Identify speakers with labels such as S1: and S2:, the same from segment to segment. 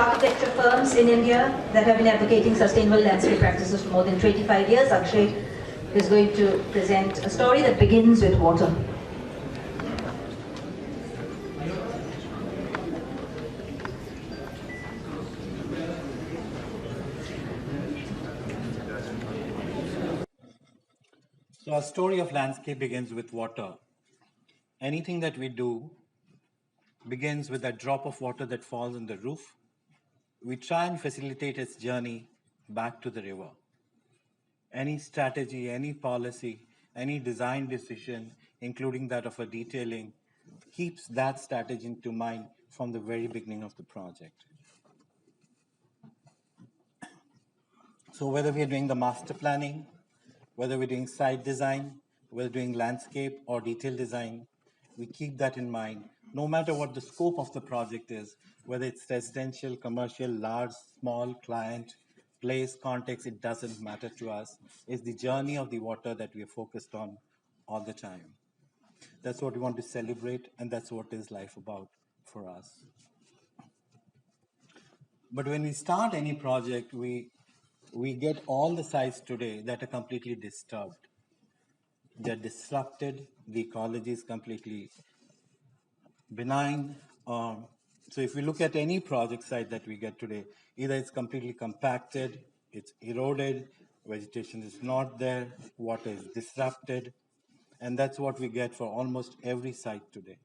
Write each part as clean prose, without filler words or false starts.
S1: architecture firms in India that have been advocating sustainable landscape practices for more than 25 years. Akshay is going to present a story that begins with water.
S2: So our story of landscape begins with water. Anything that we do begins with that drop of water that falls on the roof. We try and facilitate its journey back to the river. Any strategy, any policy, any design decision, including that of a detailing, keeps that strategy into mind from the very beginning of the project. So whether we are doing the master planning, whether we're doing site design, whether doing landscape or detail design, we keep that in mind, no matter what the scope of the project is, whether it's residential, commercial, large, small, client, place, context, it doesn't matter to us. It's the journey of the water that we are focused on all the time. That's what we want to celebrate, and that's what is life about for us. But when we start any project, we get all the sites today that are completely disturbed. They're disrupted, the ecology is completely benign. So if we look at any project site that we get today, either it's completely compacted, it's eroded, vegetation is not there, water is disrupted, and that's what we get for almost every site today.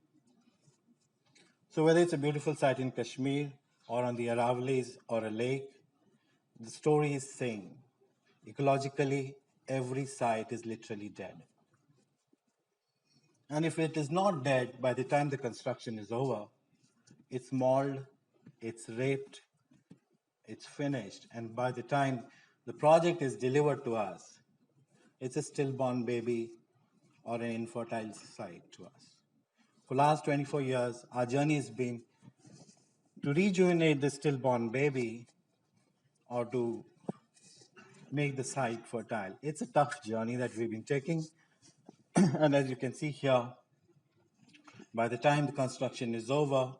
S2: So whether it's a beautiful site in Kashmir or on the Aravallis or a lake, the story is same. Ecologically, every site is literally dead. And if it is not dead, by the time the construction is over, it's mauled, it's raped, it's finished. And by the time the project is delivered to us, it's a stillborn baby or an infertile site to us. For the last 24 years, our journey has been to rejuvenate the stillborn baby or to make the site fertile. It's a tough journey that we've been taking. And as you can see here, by the time the construction is over,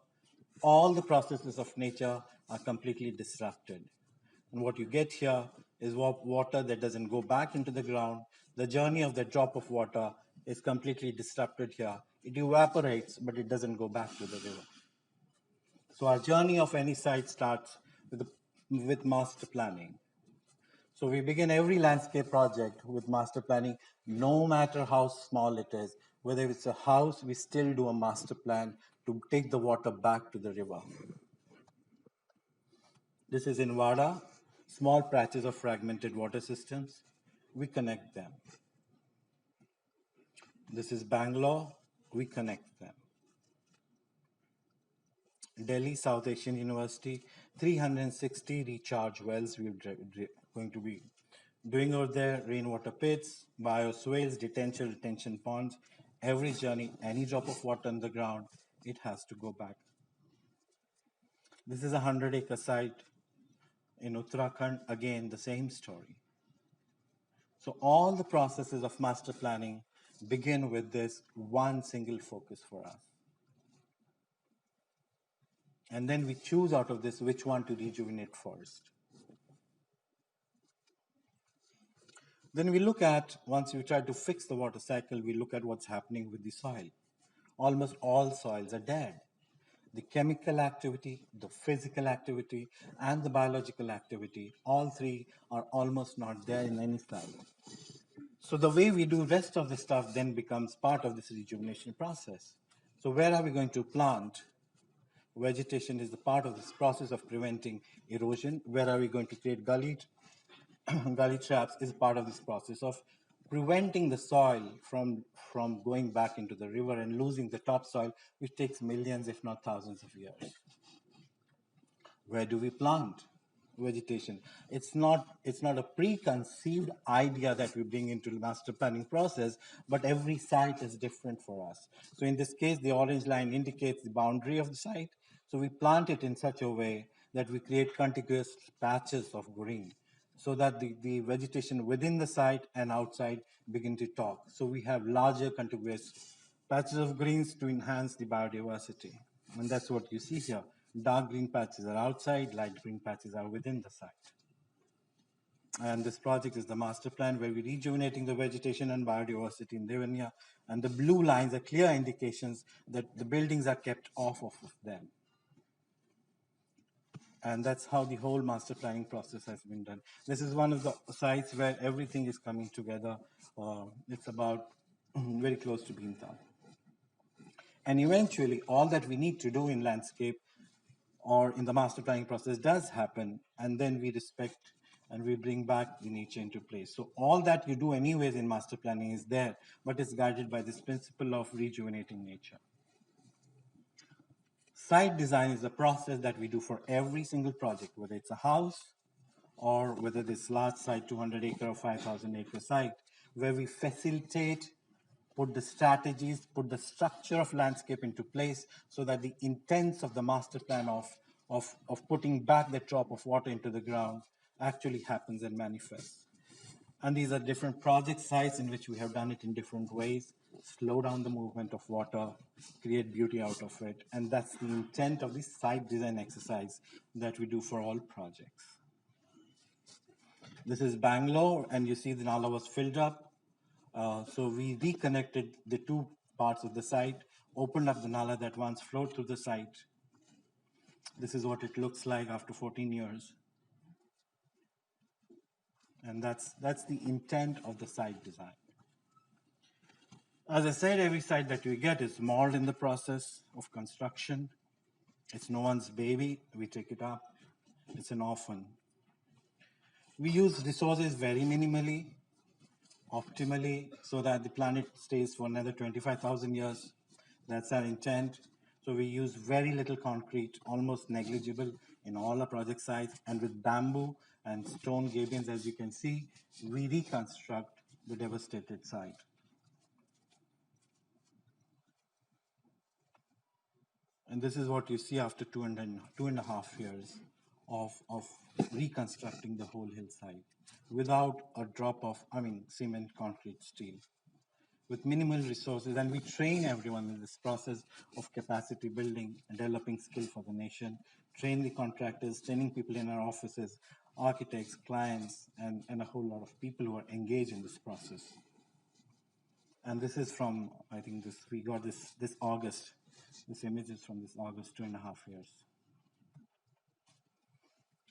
S2: all the processes of nature are completely disrupted. And what you get here is water that doesn't go back into the ground. The journey of the drop of water is completely disrupted here. It evaporates, but it doesn't go back to the river. So our journey of any site starts with master planning. So we begin every landscape project with master planning, no matter how small it is. Whether it's a house, we still do a master plan to take the water back to the river. This is in Vada, small patches of fragmented water systems. We connect them. This is Bangalore, we connect them. Delhi, South Asian University, 360 recharge wells we're going to be doing over there, rainwater pits, bioswales, detention, retention ponds. Every journey, any drop of water on the ground, it has to go back. This is a 100-acre site in Uttarakhand, again, the same story. So all the processes of master planning begin with this one single focus for us. And then we choose out of this which one to rejuvenate first. Then we look at, once we try to fix the water cycle, we look at what's happening with the soil. Almost all soils are dead. The chemical activity, the physical activity, and the biological activity, all three are almost not there in any site. So the way we do rest of the stuff then becomes part of this rejuvenation process. So where are we going to plant? Vegetation is the part of this process of preventing erosion. Where are we going to create gully traps is part of this process of preventing the soil from going back into the river and losing the topsoil, which takes millions, if not thousands of years. Where do we plant vegetation? It's not a preconceived idea that we bring into the master planning process, but every site is different for us. So in this case, the orange line indicates the boundary of the site. So we plant it in such a way that we create contiguous patches of green so that the vegetation within the site and outside begin to talk. So we have larger contiguous patches of greens to enhance the biodiversity. And that's what you see here. Dark green patches are outside, light green patches are within the site. And this project is the master plan where we're rejuvenating the vegetation and biodiversity in Devanya. And the blue lines are clear indications that the buildings are kept off of them. And that's how the whole master planning process has been done. This is one of the sites where everything is coming together. It's about very close to being done. And eventually, all that we need to do in landscape or in the master planning process does happen, and then we respect and we bring back the nature into place. So all that you do anyways in master planning is there, but it's guided by this principle of rejuvenating nature. Site design is a process that we do for every single project, whether it's a house or whether this large site, 200 acre or 5,000 acre site, where we facilitate, put the strategies, put the structure of landscape into place so that the intents of the master plan of putting back the drop of water into the ground actually happens and manifests. And these are different project sites in which we have done it in different ways, slow down the movement of water, create beauty out of it. And that's the intent of this site design exercise that we do for all projects. This is Bangalore, and you see the Nala was filled up. So we reconnected the two parts of the site, opened up the Nala that once flowed through the site. This is what it looks like after 14 years. And that's the intent of the site design. As I said, every site that we get is modeled in the process of construction. It's no one's baby. We take it up. It's an orphan. We use resources very minimally, optimally, so that the planet stays for another 25,000 years. That's our intent. So we use very little concrete, almost negligible in all our project sites. And with bamboo and stone gabions, as you can see, we reconstruct the devastated site. And this is what you see after two and a half years of reconstructing the whole hillside without a drop of, cement, concrete, steel, with minimal resources. And we train everyone in this process of capacity building and developing skill for the nation, train the contractors, training people in our offices, architects, clients, and a whole lot of people who are engaged in this process. And this is from, I think we got this August. This image is from this August, 2.5 years.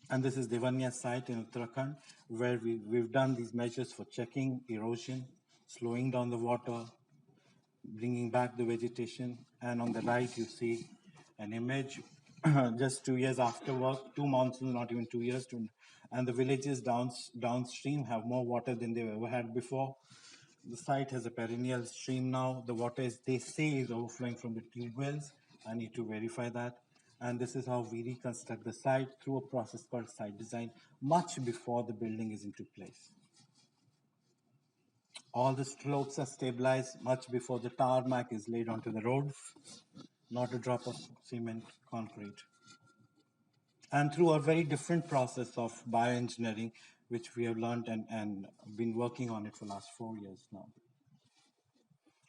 S2: And this is Devanya site in Uttarakhand, where we've done these measures for checking erosion, slowing down the water, bringing back the vegetation. And on the right, you see an image just 2 years after work, 2 monsoons, not even 2 years. And the villages downstream have more water than they've ever had before. The site has a perennial stream now. The water they say is overflowing from the tube wells. I need to verify that. And this is how we reconstruct the site through a process called site design, much before the building is into place. All the slopes are stabilized much before the tarmac is laid onto the road, not a drop of cement, concrete. And through a very different process of bioengineering, which we have learned and been working on it for the last 4 years now.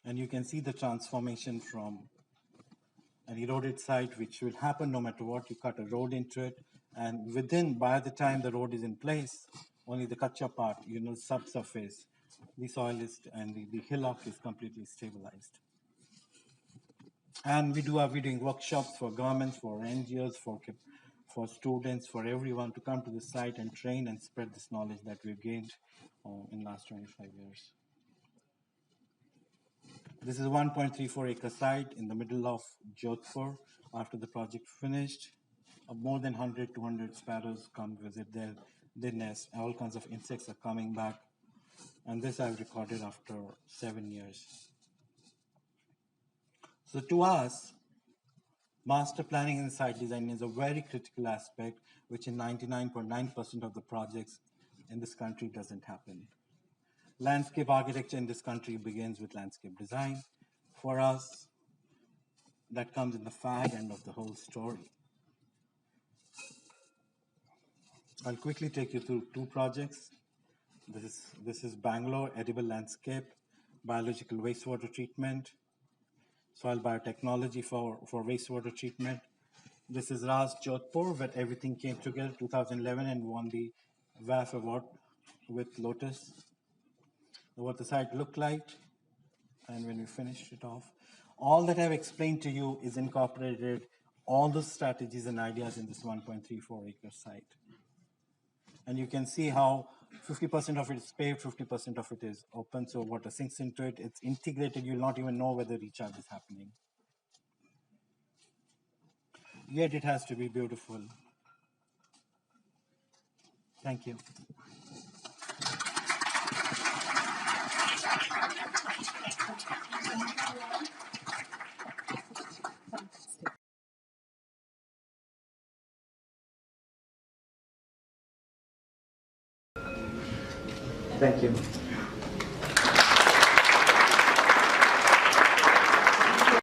S2: And you can see the transformation from an eroded site, which will happen no matter what. You cut a road into it, and by the time the road is in place, only the kacha part, subsurface, the soil is, and the hillock is completely stabilized. And we're doing workshops for governments, for NGOs, for students, for everyone to come to the site and train and spread this knowledge that we've gained in the last 25 years. This is a 1.34 acre site in the middle of Jodhpur. After the project finished, more than 100, 200 sparrows come visit their nest. All kinds of insects are coming back. And this I've recorded after 7 years. So to us, master planning and site design is a very critical aspect, which in 99.9% of the projects in this country doesn't happen. Landscape architecture in this country begins with landscape design. For us, that comes in the fag end of the whole story. I'll quickly take you through 2 projects. This is Bangalore, edible landscape, biological wastewater treatment, soil biotechnology for wastewater treatment. This is Ras Jodhpur, where everything came together 2011 and won the WAF award with Lotus. What the site looked like, and when we finished it off, all that I've explained to you is incorporated all the strategies and ideas in this 1.34 acre site. And you can see how 50% of it is paved, 50% of it is open, so water sinks into it, it's integrated, you'll not even know whether recharge is happening. Yet it has to be beautiful. Thank you.
S3: Thank you.